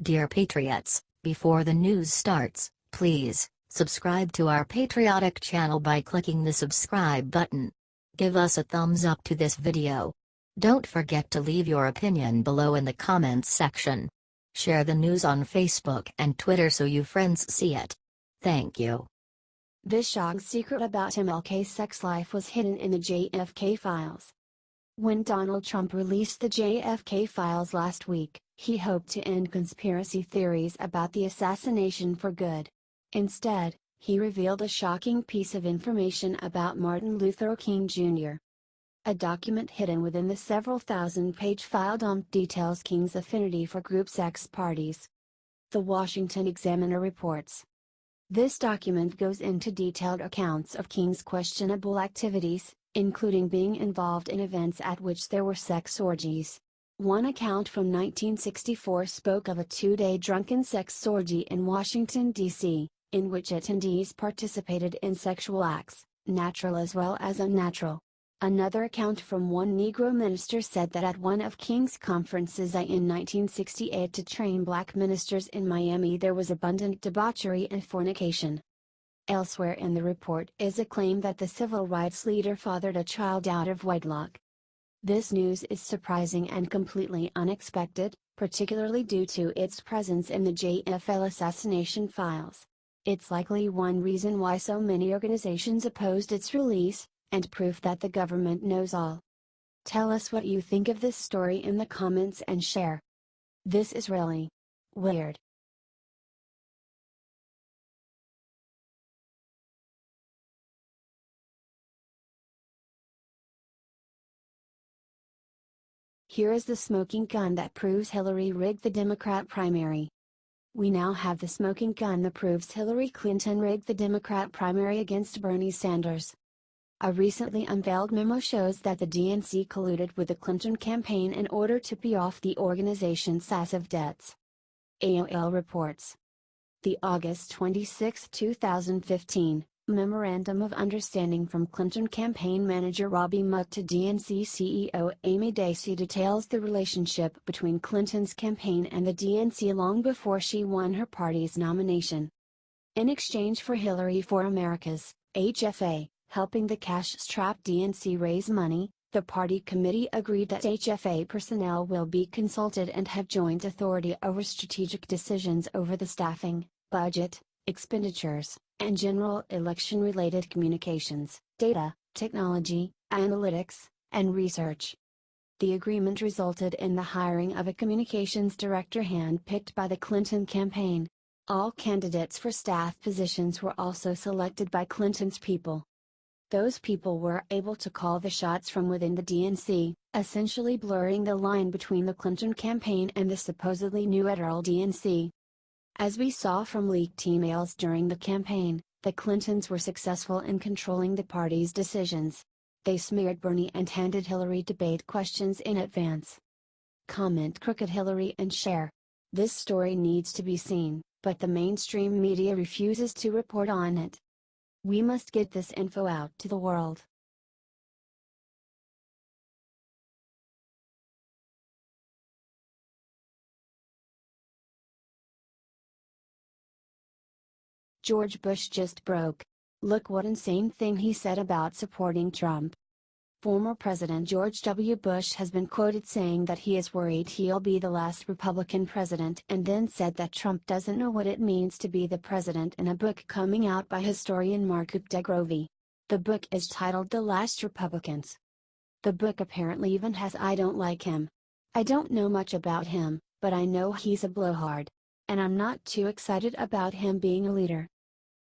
Dear Patriots, before the news starts, please subscribe to our patriotic channel by clicking the subscribe button. Give us a thumbs up to this video. Don't forget to leave your opinion below in the comments section. Share the news on Facebook and Twitter so you friends see it. Thank you. This shocking secret about MLK's sex life was hidden in the JFK files. When Donald Trump released the JFK files last week, he hoped to end conspiracy theories about the assassination for good. Instead, he revealed a shocking piece of information about Martin Luther King Jr. A document hidden within the several thousand-page file dump details King's affinity for group sex parties. The Washington Examiner reports. This document goes into detailed accounts of King's questionable activities, including being involved in events at which there were sex orgies. One account from 1964 spoke of a 2-day drunken sex orgy in Washington, D.C., in which attendees participated in sexual acts, natural as well as unnatural. Another account from one Negro minister said that at one of King's conferences in 1968 to train black ministers in Miami there was abundant debauchery and fornication. Elsewhere in the report is a claim that the civil rights leader fathered a child out of wedlock. This news is surprising and completely unexpected, particularly due to its presence in the JFK assassination files. It's likely one reason why so many organizations opposed its release, and proof that the government knows all. Tell us what you think of this story in the comments and share. This is really weird. Here is the smoking gun that proves Hillary rigged the Democrat primary. We now have the smoking gun that proves Hillary Clinton rigged the Democrat primary against Bernie Sanders. A recently unveiled memo shows that the DNC colluded with the Clinton campaign in order to pay off the organization's massive debts. AOL reports. The August 26, 2015, Memorandum of Understanding from Clinton campaign manager Robbie Muck to DNC CEO Amy Dacey details the relationship between Clinton's campaign and the DNC long before she won her party's nomination. In exchange for Hillary for America's, HFA, helping the cash-strapped DNC raise money, the party committee agreed that HFA personnel will be consulted and have joint authority over strategic decisions over the staffing, budget, expenditures, and general election-related communications, data, technology, analytics, and research. The agreement resulted in the hiring of a communications director handpicked by the Clinton campaign. All candidates for staff positions were also selected by Clinton's people. Those people were able to call the shots from within the DNC, essentially blurring the line between the Clinton campaign and the supposedly neutral DNC. As we saw from leaked emails during the campaign, the Clintons were successful in controlling the party's decisions. They smeared Bernie and handed Hillary debate questions in advance. Comment Crooked Hillary and share. This story needs to be seen, but the mainstream media refuses to report on it. We must get this info out to the world. George Bush just broke. Look what insane thing he said about supporting Trump. Former President George W. Bush has been quoted saying that he is worried he'll be the last Republican president and then said that Trump doesn't know what it means to be the president in a book coming out by historian Mark Updegrove. The book is titled The Last Republicans. The book apparently even has "I don't like him." I don't know much about him, but I know he's a blowhard. And I'm not too excited about him being a leader.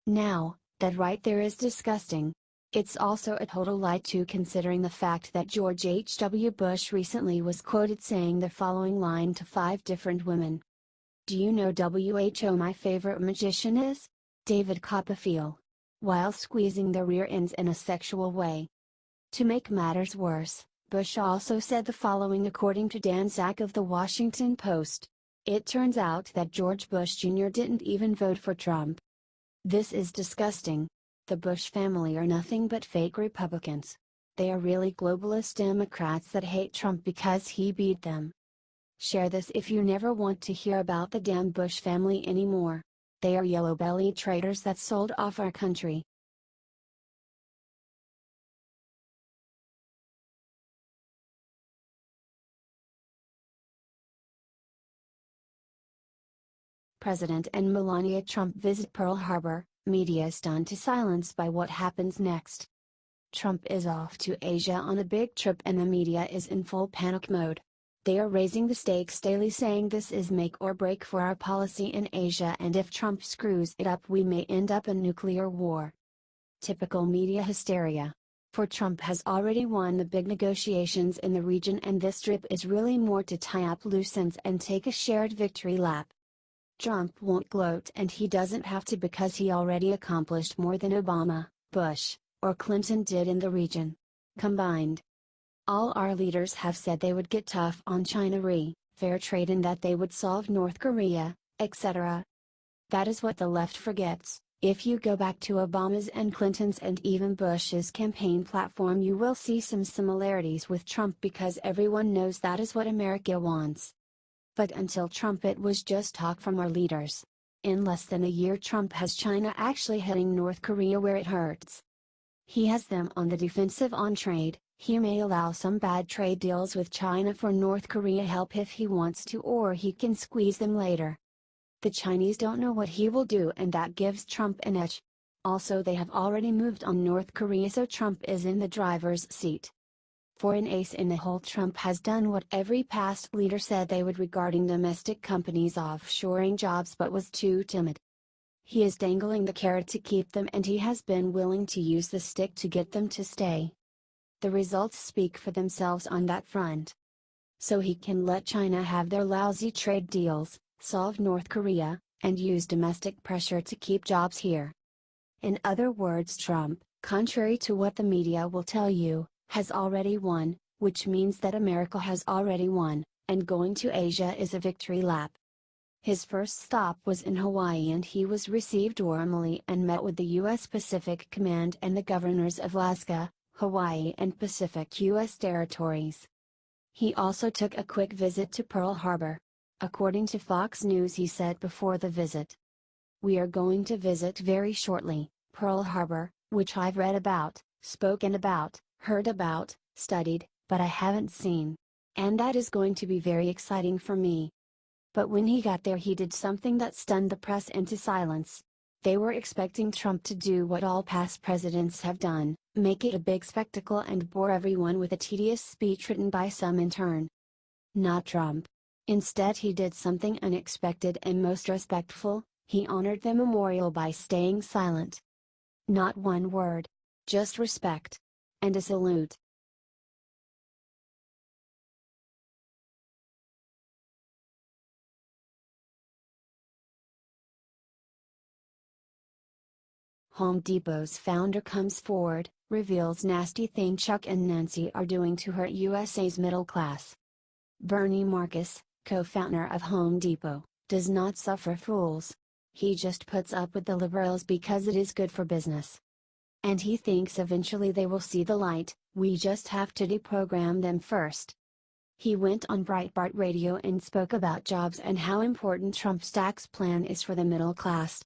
Now, that right there is disgusting. It's also a total lie too, considering the fact that George H. W. Bush recently was quoted saying the following line to 5 different women. Do you know WHO my favorite magician is? David Copperfield. While squeezing their rear ends in a sexual way. To make matters worse, Bush also said the following according to Dan Zak of the Washington Post. It turns out that George Bush Jr. didn't even vote for Trump. This is disgusting. The Bush family are nothing but fake Republicans. They are really globalist Democrats that hate Trump because he beat them. Share this if you never want to hear about the damn Bush family anymore. They are yellow-bellied traitors that sold off our country. President and Melania Trump visit Pearl Harbor, media stunned to silence by what happens next. Trump is off to Asia on a big trip and the media is in full panic mode. They are raising the stakes daily, saying this is make or break for our policy in Asia, and if Trump screws it up we may end up in nuclear war. Typical media hysteria. For Trump has already won the big negotiations in the region, and this trip is really more to tie up loose ends and take a shared victory lap. Trump won't gloat, and he doesn't have to, because he already accomplished more than Obama, Bush, or Clinton did in the region combined. All our leaders have said they would get tough on China fair trade, and that they would solve North Korea, etc. That is what the left forgets. If you go back to Obama's and Clinton's and even Bush's campaign platform, you will see some similarities with Trump, because everyone knows that is what America wants. But until Trump, it was just talk from our leaders. In less than a year, Trump has China actually hitting North Korea where it hurts. He has them on the defensive on trade. He may allow some bad trade deals with China for North Korea help if he wants to, or he can squeeze them later. The Chinese don't know what he will do, and that gives Trump an edge. Also, they have already moved on North Korea, so Trump is in the driver's seat. For an ace in the hole, Trump has done what every past leader said they would regarding domestic companies offshoring jobs, but was too timid. He is dangling the carrot to keep them, and he has been willing to use the stick to get them to stay. The results speak for themselves on that front. So he can let China have their lousy trade deals, solve North Korea, and use domestic pressure to keep jobs here. In other words, Trump, contrary to what the media will tell you, has already won, which means that America has already won, and going to Asia is a victory lap. His first stop was in Hawaii, and he was received warmly and met with the U.S. Pacific Command and the governors of Alaska, Hawaii and Pacific U.S. territories. He also took a quick visit to Pearl Harbor. According to Fox News, he said before the visit, "We are going to visit very shortly, Pearl Harbor, which I've read about, spoken about, heard about, studied, but I haven't seen. And that is going to be very exciting for me." But when he got there, he did something that stunned the press into silence. They were expecting Trump to do what all past presidents have done, make it a big spectacle and bore everyone with a tedious speech written by some intern. Not Trump. Instead, he did something unexpected and most respectful. He honored the memorial by staying silent. Not one word. Just respect. And a salute. Home Depot's founder comes forward, reveals nasty thing Chuck and Nancy are doing to hurt USA's middle class. Bernie Marcus, co-founder of Home Depot, does not suffer fools. He just puts up with the liberals because it is good for business. And he thinks eventually they will see the light. We just have to deprogram them first. He went on Breitbart Radio and spoke about jobs and how important Trump's tax plan is for the middle class.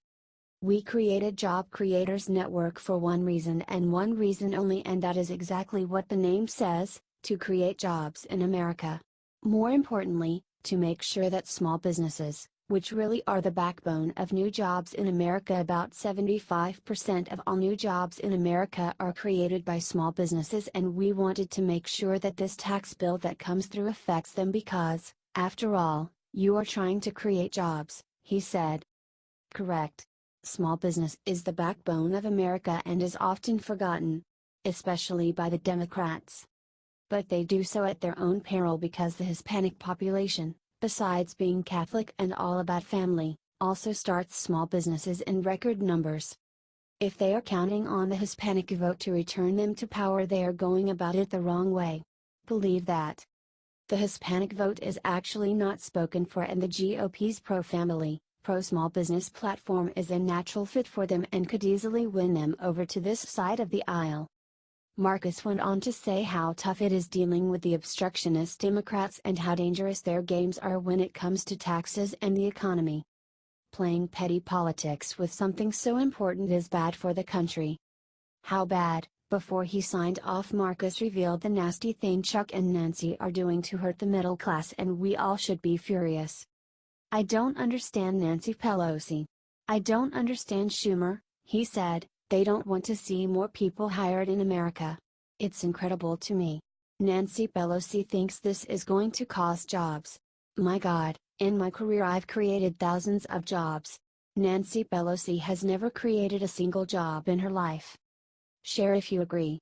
"We created Job Creators Network for one reason and one reason only, and that is exactly what the name says, to create jobs in America. More importantly, to make sure that small businesses, which really are the backbone of new jobs in America, about 75% of all new jobs in America are created by small businesses, and we wanted to make sure that this tax bill that comes through affects them because, after all, you are trying to create jobs," he said. Correct. Small business is the backbone of America and is often forgotten. Especially by the Democrats. But they do so at their own peril, because the Hispanic population, besides being Catholic and all about family, also starts small businesses in record numbers. If they are counting on the Hispanic vote to return them to power, they are going about it the wrong way. Believe that. The Hispanic vote is actually not spoken for, and the GOP's pro-family, pro-small business platform is a natural fit for them and could easily win them over to this side of the aisle. Marcus went on to say how tough it is dealing with the obstructionist Democrats and how dangerous their games are when it comes to taxes and the economy. Playing petty politics with something so important is bad for the country. How bad? Before he signed off, Marcus revealed the nasty thing Chuck and Nancy are doing to hurt the middle class, and we all should be furious. I don't understand Nancy Pelosi. I don't understand Schumer, he said. They don't want to see more people hired in America. It's incredible to me. Nancy Pelosi thinks this is going to cost jobs. My God, in my career I've created thousands of jobs. Nancy Pelosi has never created a single job in her life. Share if you agree.